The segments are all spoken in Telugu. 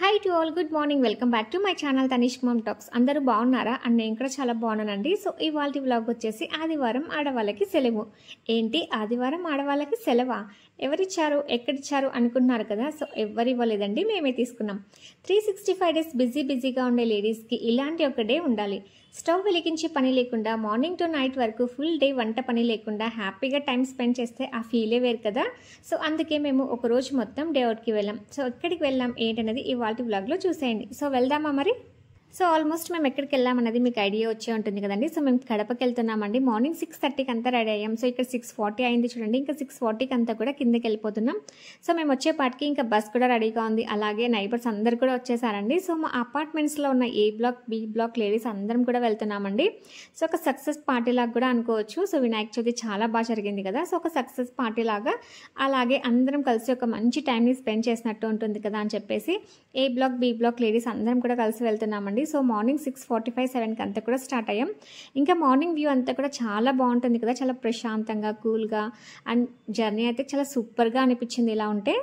Hi to all, good morning. Welcome back to my channel Tanishk mum talks. అందరూ బాగున్నారా? అండ్ నేను కూడా చాలా బాగున్నానండి. సో ఇవాళ వ్లాగ్ వచ్చేసి ఆదివారం ఆడవాళ్ళకి సెలవు. ఏంటి ఆదివారం ఆడవాళ్ళకి సెలవా? ఎవరిచ్చారు, ఎక్కడిచ్చారు అనుకుంటున్నారు కదా. సో ఎవరు ఇవ్వలేదండి, మేమే తీసుకున్నాం. 365 డేస్ బిజీగా ఉండే లేడీస్కి ఇలాంటి ఒక డే ఉండాలి. స్టవ్ వెలిగించి పని లేకుండా మార్నింగ్ టు నైట్ వరకు ఫుల్ డే వంట పని లేకుండా హ్యాపీగా టైం స్పెండ్ చేస్తే ఆ ఫీలే వేరు కదా. సో అందుకే మేము ఒక రోజు మొత్తం డే అవుట్కి వెళ్ళాం. సో ఎక్కడికి వెళ్ళాం ఏంటనేది ఇవాళ వ్లాగ్లో చూసేయండి. సో వెళ్దామా మరి? సో ఆల్మోస్ట్ మేము ఎక్కడికి వెళ్ళామన్నది మీకు ఐడియా వచ్చే ఉంటుంది కదండి. సో మేము కడపకి వెళ్తున్నామండి. మార్నింగ్ 6:30కి అంతా రెడీ అయ్యాం. సో ఇక్కడ 6:40 అయింది చూడండి. ఇంకా 6:40కి అంతా కూడా కిందకి వెళ్ళిపోతున్నాం. సో మేము వచ్చేపాటికి ఇంకా బస్ కూడా రెడీగా ఉంది. అలాగే నైబర్స్ అందరు కూడా వచ్చేసారండి. సో మా అపార్ట్మెంట్స్లో ఉన్న ఏ బ్లాక్, బి బ్లాక్ లేడీస్ అందరం కూడా వెళ్తున్నామండి. సో ఒక సక్సెస్ పార్టీ లాగా కూడా అనుకోవచ్చు. సో వినాయక చవితి చాలా బాగా జరిగింది కదా. సో ఒక సక్సెస్ పార్టీ లాగా, అలాగే అందరం కలిసి ఒక మంచి టైంని స్పెండ్ చేసినట్టు ఉంటుంది కదా అని చెప్పేసి ఏ బ్లాక్, బి బ్లాక్ లేడీస్ అందరం కూడా కలిసి వెళ్తున్నామండి. సో మార్నింగ్ 6:45, 7కి అంతా కూడా స్టార్ట్ అయ్యాం. ఇంకా మార్నింగ్ వ్యూ అంతా కూడా చాలా బాగుంటుంది కదా, చాలా ప్రశాంతంగా, కూల్గా. అండ్ జర్నీ అయితే చాలా సూపర్గా అనిపించింది ఇలా ఉంటే.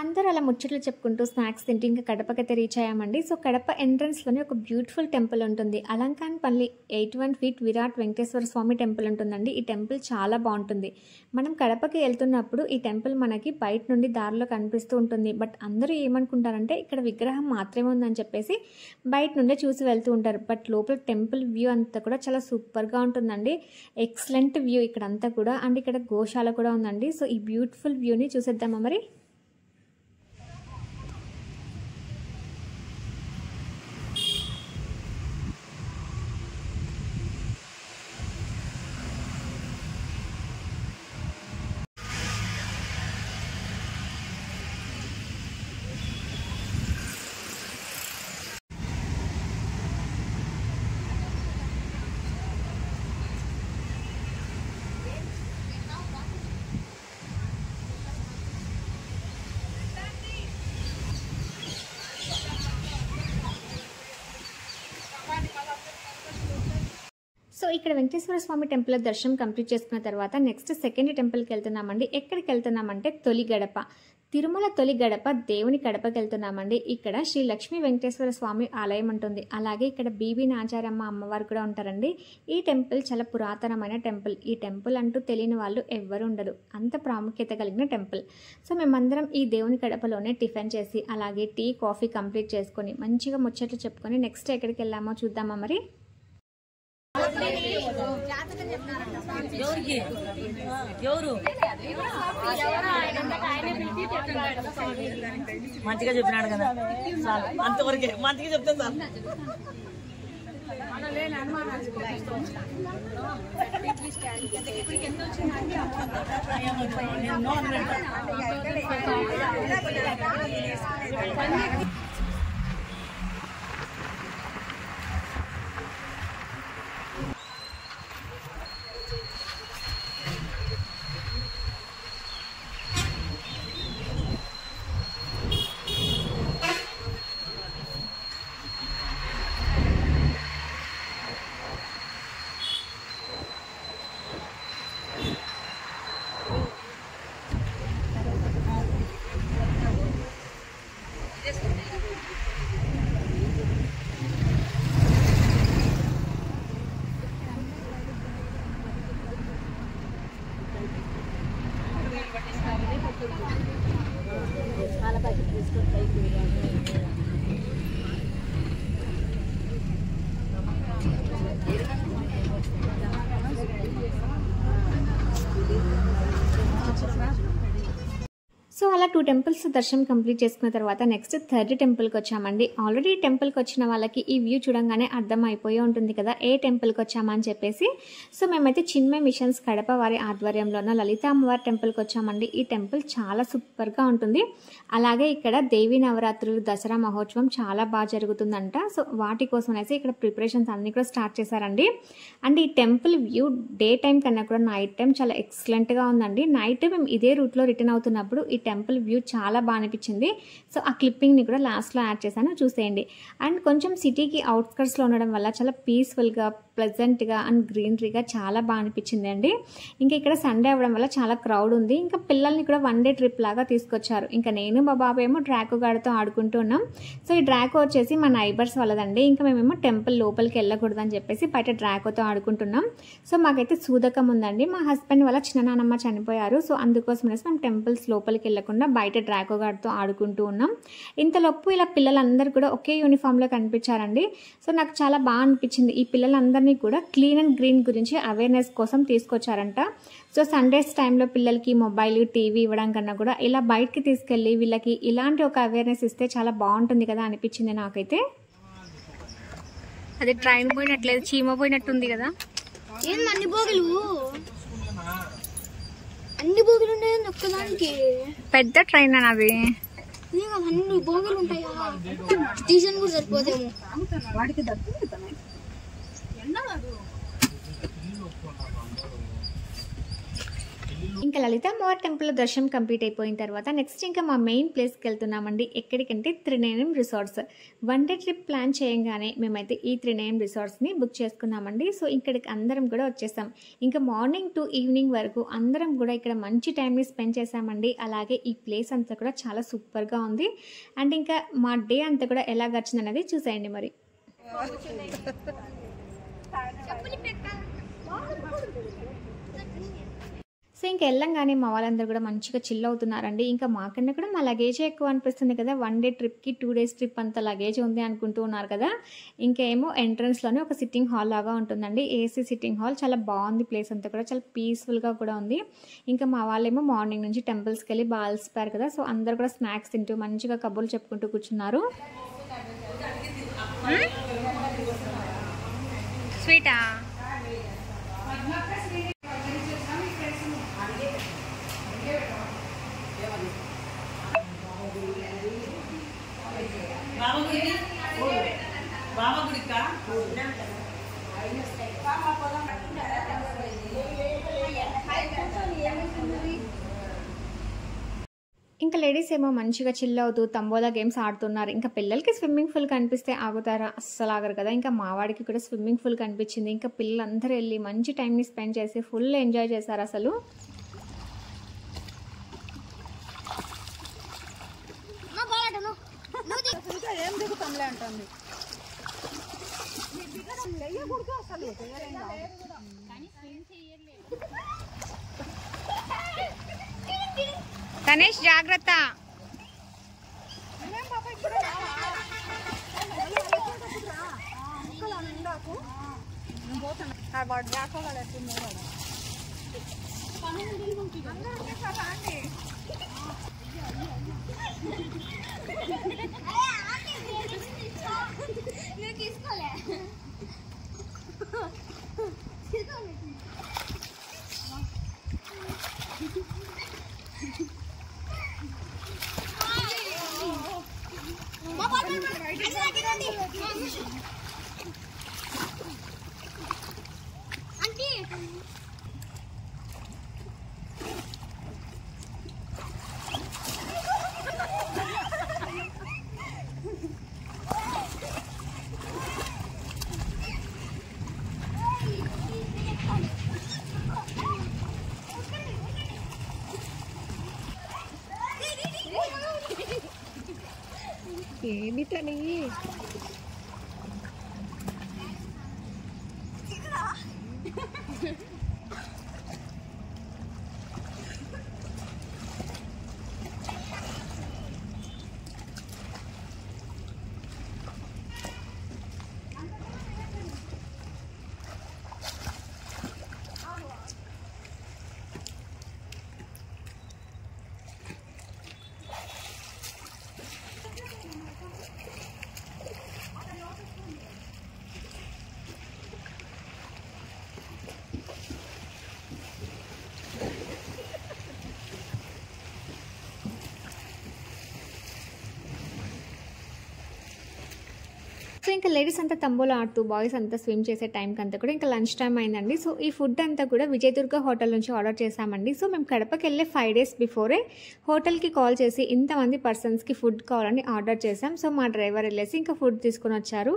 అందరూ అలా ముచ్చట్లు చెప్పుకుంటూ స్నాక్స్ తింటూ ఇంకా కడపకైతే రీచ్ అయ్యామండి. సో కడప ఎంట్రన్స్లోనే ఒక బ్యూటిఫుల్ టెంపుల్ ఉంటుంది. అలంకాన్పల్లి 81 ఫీట్ విరాట్ వెంకటేశ్వర స్వామి టెంపుల్ ఉంటుందండి. ఈ టెంపుల్ చాలా బాగుంటుంది. మనం కడపకి వెళ్తున్నప్పుడు ఈ టెంపుల్ మనకి బయట నుండి దారిలో కనిపిస్తూ ఉంటుంది. బట్ అందరూ ఏమనుకుంటారంటే ఇక్కడ విగ్రహం మాత్రమే ఉందని చెప్పేసి బయట నుండే చూసి వెళ్తూ ఉంటారు. బట్ లోపల టెంపుల్ వ్యూ అంతా కూడా చాలా సూపర్గా ఉంటుందండి. ఎక్సలెంట్ వ్యూ ఇక్కడ అంతా కూడా. అండ్ ఇక్కడ గోశాల కూడా ఉందండి. సో ఈ బ్యూటిఫుల్ వ్యూని చూసేద్దామా మరి? సో ఇక్కడ వెంకటేశ్వర స్వామి టెంపుల్ దర్శనం కంప్లీట్ చేసుకున్న తర్వాత నెక్స్ట్ సెకండ్ టెంపుల్కి వెళ్తున్నామండి. ఎక్కడికి వెళ్తున్నామంటే తొలి గడప, తిరుమల తొలి గడప దేవుని గడపకి వెళ్తున్నామండి. ఇక్కడ శ్రీ లక్ష్మీ వెంకటేశ్వర స్వామి ఆలయం ఉంటుంది. అలాగే ఇక్కడ బీబీ నాచారమ్మ అమ్మవారు కూడా ఉంటారండి. ఈ టెంపుల్ చాలా పురాతనమైన టెంపుల్. ఈ టెంపుల్ అంటూ తెలియని వాళ్ళు ఎవ్వరు ఉండరు, అంత ప్రాముఖ్యత కలిగిన టెంపుల్. సో మేమందరం ఈ దేవుని గడపలోనే టిఫిన్ చేసి అలాగే టీ, కాఫీ కంప్లీట్ చేసుకొని మంచిగా ముచ్చట్లు చెప్పుకొని నెక్స్ట్ ఎక్కడికి వెళ్ళామో చూద్దామా మరి? మంచిగా చెప్పినాడు కదా, అంతవరకే మంచిగా చెప్తాను సార్. అలా 2 టెంపుల్స్ దర్శనం కంప్లీట్ చేసుకున్న తర్వాత నెక్స్ట్ థర్డ్ టెంపుల్కి వచ్చామండి. ఆల్రెడీ టెంపుల్కి వచ్చిన వాళ్ళకి ఈ వ్యూ చూడంగానే అర్థం అయిపోయి ఉంటుంది కదా ఏ టెంపుల్కి వచ్చామని చెప్పేసి. సో మేమైతే చిన్మయ మిషన్స్ కడప వారి ఆధ్వర్యంలో ఉన్న లలిత అమ్మవారి టెంపుల్కి వచ్చామండి. ఈ టెంపుల్ చాలా సూపర్గా ఉంటుంది. అలాగే ఇక్కడ దేవీ నవరాత్రులు దసరా మహోత్సవం చాలా బాగా జరుగుతుందంట. సో వాటి కోసం అనేసి ఇక్కడ ప్రిపరేషన్స్ అన్నీ కూడా స్టార్ట్ చేశారండి. అండ్ ఈ టెంపుల్ వ్యూ డే టైం కన్నా కూడా నైట్ టైం చాలా ఎక్సలెంట్గా ఉందండి. నైట్ మేము ఇదే రూట్లో రిటర్న్ అవుతున్నప్పుడు ఈ టెంపుల్ వ్యూ చాలా బాగా అనిపించింది. సో ఆ క్లిప్పింగ్ని కూడా లాస్ట్లో యాడ్ చేశాను, చూసేయండి. అండ్ కొంచెం సిటీకి అవుట్స్కట్స్లో ఉండడం వల్ల చాలా పీస్ఫుల్గా ప్లెజెంట్గా అండ్ గ్రీనరీగా చాలా బాగా అనిపించింది అండి. ఇంకా ఇక్కడ సండే అవ్వడం వల్ల చాలా క్రౌడ్ ఉంది. ఇంకా పిల్లల్ని కూడా 1 డే ట్రిప్ లాగా తీసుకొచ్చారు. ఇంకా నేను మా బాబు ఏమో డ్రాకో గాడితో ఆడుకుంటూ ఉన్నాం. సో ఈ డ్రాకో వచ్చేసి మా నైబర్స్ వాళ్ళదండి. ఇంకా మేమేమో టెంపుల్ లోపలికి వెళ్ళకూడదని చెప్పేసి బయట డ్రాకోతో ఆడుకుంటున్నాం. సో మాకైతే సూదకం ఉందండి. మా హస్బెండ్ వాళ్ళ చిన్ననాన్నమ్మ చనిపోయారు. సో అందుకోసం అనేసి మేము టెంపుల్స్ లోపలికి వెళ్ళకుండా బయట డ్రాకో గాడితో ఆడుకుంటూ ఉన్నాం. ఇంతలోపు ఇలా పిల్లలందరూ కూడా ఒకే యూనిఫామ్లో కనిపించారండి. సో నాకు చాలా బాగా అనిపించింది. ఈ పిల్లలందరినీ కూడా క్లీన్ అండ్ గ్రీన్ గురించి అవేర్నెస్ కోసం తీసుకొచ్చారంట. సో సండేస్ టైంలో పిల్లలకి మొబైల్ టీవీ ఇవ్వడం కన్నా కూడా ఇలా బయటకి తీసుకెళ్ళి వీళ్ళకి ఇలాంటి ఒక అవేర్నెస్ ఇస్తే చాలా బాగుంటుంది కదా అనిపించింది నాకైతే. అది ట్రైన్ పోయినట్లేదు, చీమ పోయినట్టుంది కదా. అన్ని బోగిలు ఉండే ఒక్కదానికి పెద్ద ట్రైన్ అది. అన్ని బోగిలు ఉంటాయా, స్టేషన్ కూడా సరిపోదేమో. ఇంకా లలిత అమ్మవారి టెంపుల్ దర్శనం కంప్లీట్ అయిపోయిన తర్వాత నెక్స్ట్ ఇంకా మా మెయిన్ ప్లేస్కి వెళ్తున్నామండి. ఎక్కడికంటే త్రినేయం రిసార్ట్స్. 1 డే ట్రిప్ ప్లాన్ చేయంగానే మేమైతే ఈ త్రినేయం రిసార్ట్స్ని బుక్ చేసుకున్నామండి. సో ఇక్కడికి అందరం కూడా వచ్చేసాం. ఇంకా మార్నింగ్ టు ఈవినింగ్ వరకు అందరం కూడా ఇక్కడ మంచి టైంని స్పెండ్ చేసామండి. అలాగే ఈ ప్లేస్ అంతా కూడా చాలా సూపర్గా ఉంది. అండ్ ఇంకా మా డే అంతా కూడా ఎలా గడిచింది అనేది చూసేయండి మరి. సో ఇంకా వెళ్ళంగానే మా వాళ్ళందరూ కూడా మంచిగా చిల్ అవుతున్నారండి. ఇంకా మాకన్నా కూడా మా లగేజే ఎక్కువ అనిపిస్తుంది కదా. 1 డే ట్రిప్కి 2 డేస్ ట్రిప్ అంత లగేజ్ ఉంది అనుకుంటూ ఉన్నారు కదా. ఇంకేమో ఎంట్రన్స్లోనే ఒక సిట్టింగ్ హాల్ లాగా ఉంటుందండి. ఏసీ సిట్టింగ్ హాల్ చాలా బాగుంది. ప్లేస్ అంతా కూడా చాలా పీస్ఫుల్గా కూడా ఉంది. ఇంకా మా వాళ్ళేమో మార్నింగ్ నుంచి టెంపుల్స్కి వెళ్ళి బాగా అలసిపోయారు కదా. సో అందరు కూడా స్నాక్స్ తింటూ మంచిగా కబుర్లు చెప్పుకుంటూ కూర్చున్నారు. స్వీటా ఇంకా లేడీస్ ఏమో మంచిగా చిల్ అవుతూ తంబోలా గేమ్స్ ఆడుతున్నారు. ఇంకా పిల్లలకి స్విమ్మింగ్ పూల్ కనిపిస్తే ఆగుతారా? అస్సలు ఆగరు కదా. ఇంకా మా వాడికి కూడా స్విమ్మింగ్ పూల్ కనిపించింది. ఇంకా పిల్లలందరూ వెళ్ళి మంచి టైంని స్పెండ్ చేసి ఫుల్ ఎంజాయ్ చేశారు అసలు. తనేష్ జాగ్రత్త. ఏమిటని సో ఇంకా లేడీస్ అంతా తంబోలా ఆడుతూ బాయ్స్ అంతా స్విమ్ చేసే టైంకి అంతా కూడా ఇంకా లంచ్ టైం అయిందండి. సో ఈ ఫుడ్ అంతా కూడా విజయదుర్గ హోటల్ నుంచి ఆర్డర్ చేసామండి. సో మేము కడపకి వెళ్ళే 5 days బిఫోరే హోటల్కి కాల్ చేసి ఇంతమంది పర్సన్స్కి ఫుడ్ కావాలని ఆర్డర్ చేసాం. సో మా డ్రైవర్ వెళ్ళేసి ఇంకా ఫుడ్ తీసుకొని వచ్చారు.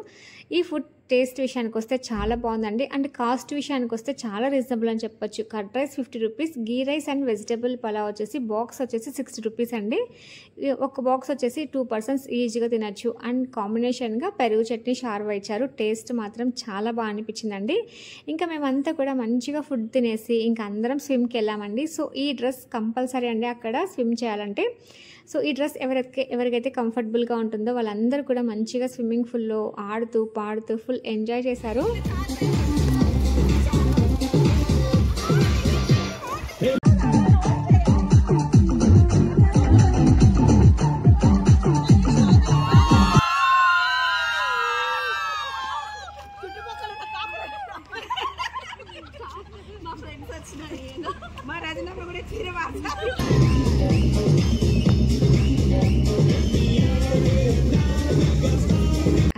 ఈ ఫుడ్ టేస్ట్ విషయానికి వస్తే చాలా బాగుందండి. అండ్ కాస్ట్ విషయానికి వస్తే చాలా రీజనబుల్ అని చెప్పొచ్చు. Curd rice 50 rupees, ghee rice and vegetable pulao వచ్చేసి బాక్స్ వచ్చేసి 60 రూపీస్ అండి. ఒక బాక్స్ వచ్చేసి 2 persons ఈజీగా తినచ్చు. అండ్ కాంబినేషన్గా పెరుగు చట్నీ షార్వా ఇచ్చారు. టేస్ట్ మాత్రం చాలా బాగా అనిపించిందండి. ఇంకా మేమంతా కూడా మంచిగా ఫుడ్ తినేసి ఇంకా అందరం స్విమ్కి వెళ్ళామండి. సో ఈ డ్రెస్ కంపల్సరీ అండి అక్కడ స్విమ్ చేయాలంటే. సో ఈ డ్రెస్ ఎవరికైతే కంఫర్టబుల్గా ఉంటుందో వాళ్ళందరూ కూడా మంచిగా స్విమ్మింగ్ పూల్లో ఆడుతూ పాడుతూ ఫుల్ ఎంజాయ్ చేశారు.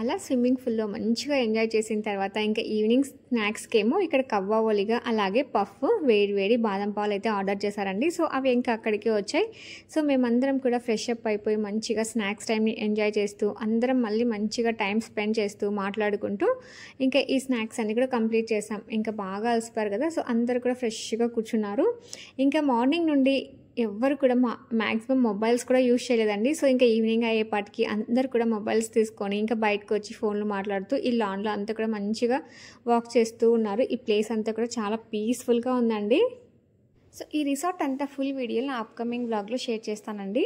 అలా స్విమ్మింగ్ పూల్లో మంచిగా ఎంజాయ్ చేసిన తర్వాత ఇంకా ఈవినింగ్ స్నాక్స్కి ఏమో ఇక్కడ కవ్వా ఒలిగా అలాగే పఫ్ వేడి బాదం పాలు అయితే ఆర్డర్ చేశారండి. సో అవి ఇంకా అక్కడికి వచ్చాయి. సో మేమందరం కూడా ఫ్రెష్ అప్ అయిపోయి మంచిగా స్నాక్స్ టైంని ఎంజాయ్ చేస్తూ అందరం మళ్ళీ మంచిగా టైం స్పెండ్ చేస్తూ మాట్లాడుకుంటూ ఇంకా ఈ స్నాక్స్ అన్ని కూడా కంప్లీట్ చేసాం. ఇంకా బాగా అలసిపోయారు కదా, సో అందరు కూడా ఫ్రెష్గా కూర్చున్నారు. ఇంకా మార్నింగ్ నుండి ఎవ్వరు కూడా మ్యాక్సిమం మొబైల్స్ కూడా యూజ్ చేయలేదండి. సో ఇంకా ఈవినింగ్ అయ్యేపాటికి అందరు కూడా మొబైల్స్ తీసుకొని ఇంకా బయటకు వచ్చి ఫోన్లు మాట్లాడుతూ ఈ లాన్లో అంతా కూడా మంచిగా వాక్ చేస్తూ ఉన్నారు. ఈ ప్లేస్ అంతా కూడా చాలా పీస్ఫుల్గా ఉందండి. సో ఈ రిసార్ట్ అంతా ఫుల్ వీడియోలు నా అప్కమింగ్ బ్లాగ్లో షేర్ చేస్తానండి.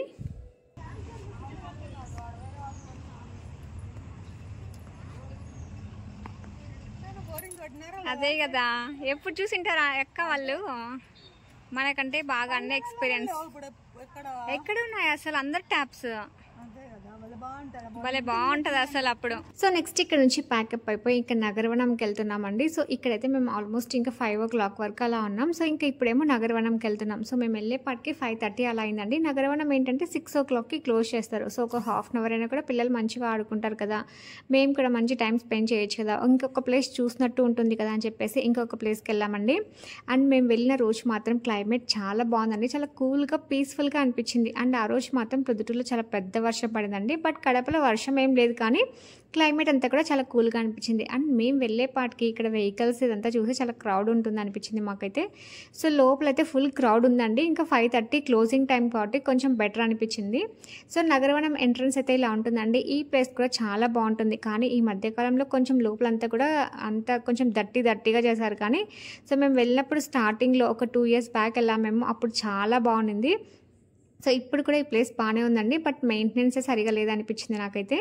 అదే కదా, ఎప్పుడు చూసింటారా అక్క వాళ్ళు, మనకంటే బాగా అన్ని ఎక్స్పీరియన్స్. ఎక్కడ ఉన్నాయి అసలు అందరు ట్యాప్స్, భలే బాగుంటది అసలు అప్పుడు. సో నెక్స్ట్ ఇక్కడ నుంచి ప్యాకప్ అయిపోయి ఇంకా నగరవనంకి వెళ్తున్నామండి. సో ఇక్కడైతే మేము ఆల్మోస్ట్ ఇంకా 5 o'clock వరకు అలా ఉన్నాం. సో ఇంకా ఇప్పుడేమో నగరవనంకి వెళ్తున్నాం. సో మేము వెళ్ళేపాటికి 5:30 అలా అయిందండి. నగరవనం ఏంటంటే 6 o'clockకి క్లోజ్ చేస్తారు. సో ఒక ½ hour అయినా కూడా పిల్లలు మంచిగా ఆడుకుంటారు కదా, మేము కూడా మంచి టైం స్పెండ్ చేయొచ్చు కదా, ఇంకొక ప్లేస్ చూసినట్టు ఉంటుంది కదా అని చెప్పేసి ఇంకొక ప్లేస్కి వెళ్ళామండి. అండ్ మేము వెళ్ళిన రోజు మాత్రం క్లైమేట్ చాలా బాగుందండి, చాలా కూల్గా పీస్ఫుల్గా అనిపించింది. అండ్ ఆ రోజు మాత్రం ప్రొద్దుటూరులో చాలా పెద్ద వర్షం పడిందండి. బట్ కడపలో వర్షం ఏం లేదు, కానీ క్లైమేట్ అంతా కూడా చాలా కూల్గా అనిపించింది. అండ్ మేము వెళ్ళేపాటికి ఇక్కడ వెహికల్స్ ఇదంతా చూసి చాలా క్రౌడ్ ఉంటుంది అనిపించింది మాకైతే. సో లోపలైతే ఫుల్ క్రౌడ్ ఉందండి. ఇంకా 5:30 క్లోజింగ్ టైం కాబట్టి కొంచెం బెటర్ అనిపించింది. సో నగరవనం ఎంట్రన్స్ అయితే ఇలా ఉంటుందండి. ఈ ప్లేస్ కూడా చాలా బాగుంటుంది, కానీ ఈ మధ్యకాలంలో కొంచెం లోపలంతా కూడా అంతా కొంచెం దట్టిగా చేశారు. కానీ సో మేము వెళ్ళినప్పుడు స్టార్టింగ్లో ఒక 2 years బ్యాక్ వెళ్ళాము, అప్పుడు చాలా బాగుంది. సో ఇప్పుడు కూడా ఈ ప్లేస్ బాగానే ఉందండి, బట్ మెయింటెనెన్సే సరిగా లేదనిపించింది నాకైతే.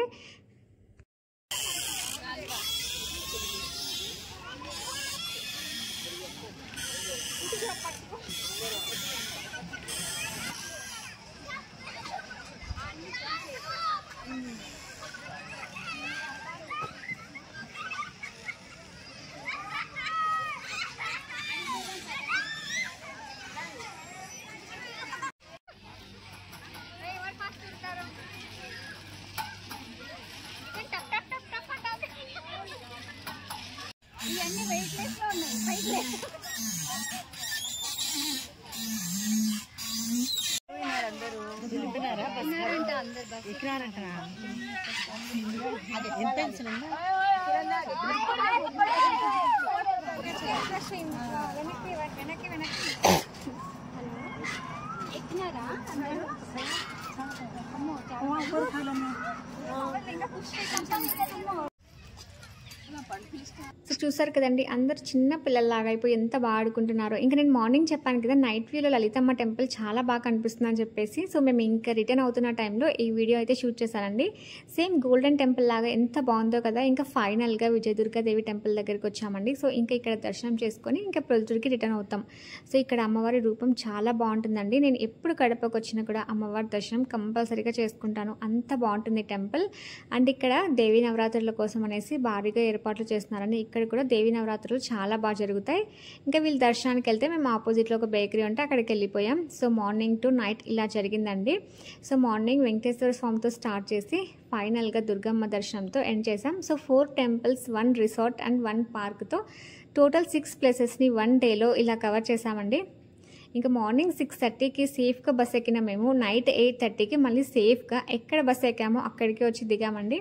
ఇవన్నీ వెయిట్లెస్ లో ఉన్నాయి. ఎక్కినారా అందరూ? సో చూసారు కదండి, అందరు చిన్న పిల్లల్లాగా అయిపోయి ఎంత బాగా ఆడుకుంటున్నారో. ఇంకా నేను మార్నింగ్ చెప్పాను కదా, నైట్ వ్యూలో లలితమ్మ టెంపుల్ చాలా బాగా కనిపిస్తుంది అని చెప్పేసి. సో మేము ఇంకా రిటర్న్ అవుతున్న టైంలో ఈ వీడియో అయితే షూట్ చేశానండి. సేమ్ గోల్డెన్ టెంపుల్ లాగా ఎంత బాగుందో కదా. ఇంకా ఫైనల్గా విజయదుర్గాదేవి టెంపుల్ దగ్గరికి వచ్చామండి. సో ఇంకా ఇక్కడ దర్శనం చేసుకొని ఇంకా ప్రొద్దుటూరుకి రిటర్న్ అవుతాం. సో ఇక్కడ అమ్మవారి రూపం చాలా బాగుంటుందండి. నేను ఎప్పుడు కడపకు వచ్చినా కూడా అమ్మవారి దర్శనం కంపల్సరీగా చేసుకుంటాను, అంత బాగుంటుంది టెంపుల్. అండ్ ఇక్కడ దేవీ నవరాత్రుల కోసం అనేసి భారీగా ఏర్పాట్లు చేస్తున్నారండి. ఇక్కడ కూడా దేవి నవరాత్రులు చాలా బాగా జరుగుతాయి. ఇంకా వీళ్ళు దర్శనానికి వెళ్తే మేము ఆపోజిట్లో ఒక బేకరీ ఉంటే అక్కడికి వెళ్ళిపోయాం. సో మార్నింగ్ టు నైట్ ఇలా జరిగిందండి. సో మార్నింగ్ వెంకటేశ్వర స్వామితో స్టార్ట్ చేసి ఫైనల్గా దుర్గమ్మ దర్శనంతో ఎండ్ చేసాం. సో 4 టెంపుల్స్, 1 రిసార్ట్ అండ్ 1 పార్క్తో టోటల్ 6 ప్లేసెస్ని 1 డేలో ఇలా కవర్ చేసామండి. ఇంకా మార్నింగ్ 6:30కి సేఫ్గా బస్ ఎక్కిన మేము నైట్ 8:30కి మళ్ళీ సేఫ్గా ఎక్కడ బస్ ఎక్కామో అక్కడికి వచ్చి దిగామండి.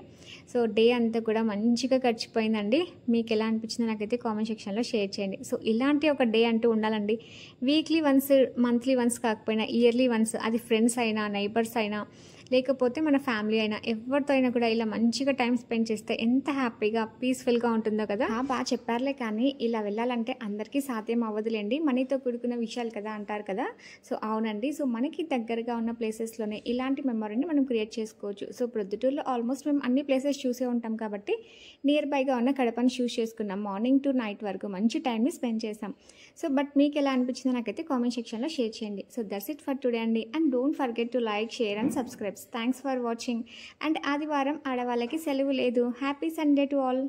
సో డే అంతా కూడా మంచిగా గడిచిపోయిందండి. మీకు ఎలా అనిపించిందో నాకైతే కామెంట్ సెక్షన్లో షేర్ చేయండి. సో ఇలాంటి ఒక డే అంటూ ఉండాలండి. వీక్లీ వన్స్, మంత్లీ వన్స్ కాకపోయినా ఇయర్లీ వన్స్, అది ఫ్రెండ్స్ అయినా, నైబర్స్ అయినా, లేకపోతే మన ఫ్యామిలీ అయినా, ఎవరితో అయినా కూడా ఇలా మంచిగా టైం స్పెండ్ చేస్తే ఎంత హ్యాపీగా, పీస్ఫుల్గా ఉంటుందో కదా. బాగా చెప్పారులే, కానీ ఇలా వెళ్ళాలంటే అందరికీ సాధ్యం అవ్వదులేండి. మనీతో కూడుకున్న విషయాలు కదా అంటారు కదా. సో అవునండి. సో మనకి దగ్గరగా ఉన్న ప్లేసెస్లోనే ఇలాంటి మెమరీని మనం క్రియేట్ చేసుకోవచ్చు. సో ప్రొద్దుటూరులో ఆల్మోస్ట్ మేము అన్ని ప్లేసెస్ చూసే ఉంటాం కాబట్టి నియర్ బైగా ఉన్న కడపని చూస్ చేసుకున్నాం. మార్నింగ్ టు నైట్ వరకు మంచి టైంని స్పెండ్ చేసాం. సో బట్ మీకు ఎలా అనిపించిందో నాకైతే కామెంట్ సెక్షన్లో షేర్ చేయండి. So that's it for today అండి. And don't forget to like, share and subscribe. Thanks for watching. And ఆదివారం ఆడవాళ్ళకి సెలవు లేదు. Happy Sunday to all.